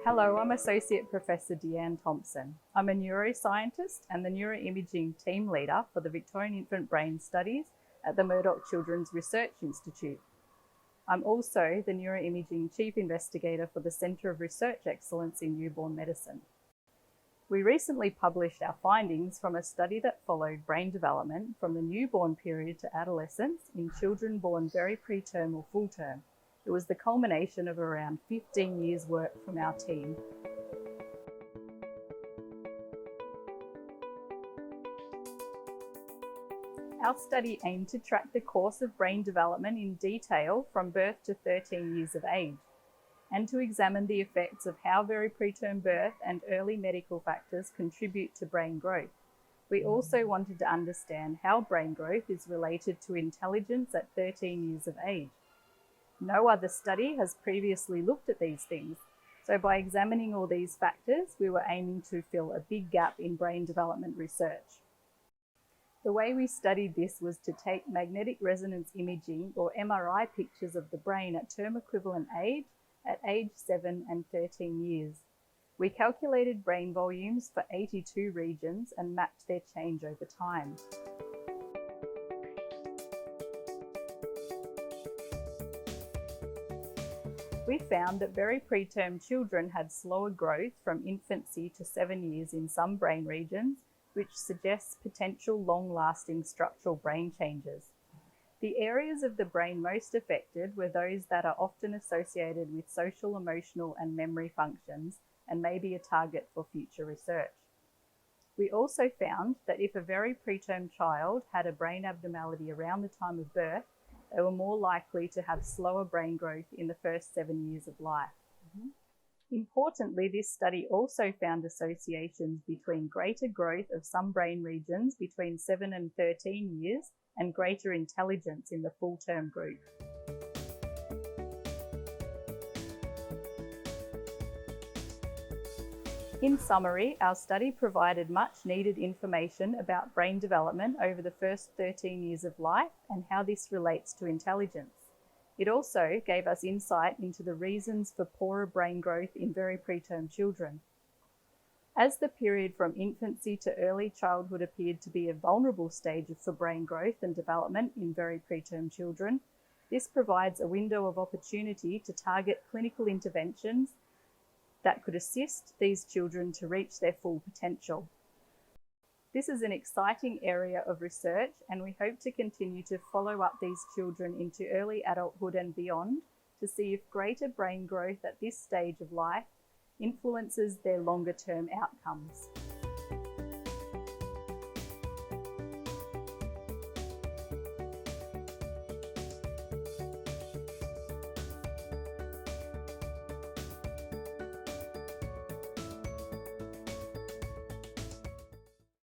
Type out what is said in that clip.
Hello, I'm Associate Professor Deanne Thompson. I'm a neuroscientist and the neuroimaging team leader for the Victorian Infant Brain Studies at the Murdoch Children's Research Institute. I'm also the neuroimaging chief investigator for the Centre of Research Excellence in Newborn Medicine. We recently published our findings from a study that followed brain development from the newborn period to adolescence in children born very preterm or full term. It was the culmination of around 15 years' work from our team. Our study aimed to track the course of brain development in detail from birth to 13 years of age, and to examine the effects of how very preterm birth and early medical factors contribute to brain growth. We also wanted to understand how brain growth is related to intelligence at 13 years of age. No other study has previously looked at these things, so by examining all these factors, we were aiming to fill a big gap in brain development research. The way we studied this was to take magnetic resonance imaging, or MRI, pictures of the brain at term equivalent age at age 7 and 13 years. We calculated brain volumes for 82 regions and mapped their change over time. We found that very preterm children had slower growth from infancy to 7 years in some brain regions, which suggests potential long-lasting structural brain changes. The areas of the brain most affected were those that are often associated with social, emotional, and memory functions, and may be a target for future research. We also found that if a very preterm child had a brain abnormality around the time of birth, they were more likely to have slower brain growth in the first 7 years of life. Importantly, this study also found associations between greater growth of some brain regions between 7 and 13 years and greater intelligence in the full-term group. In summary, our study provided much needed information about brain development over the first 13 years of life and how this relates to intelligence. It also gave us insight into the reasons for poorer brain growth in very preterm children. As the period from infancy to early childhood appeared to be a vulnerable stage for brain growth and development in very preterm children, this provides a window of opportunity to target clinical interventions that could assist these children to reach their full potential. This is an exciting area of research, and we hope to continue to follow up these children into early adulthood and beyond to see if greater brain growth at this stage of life influences their longer-term outcomes.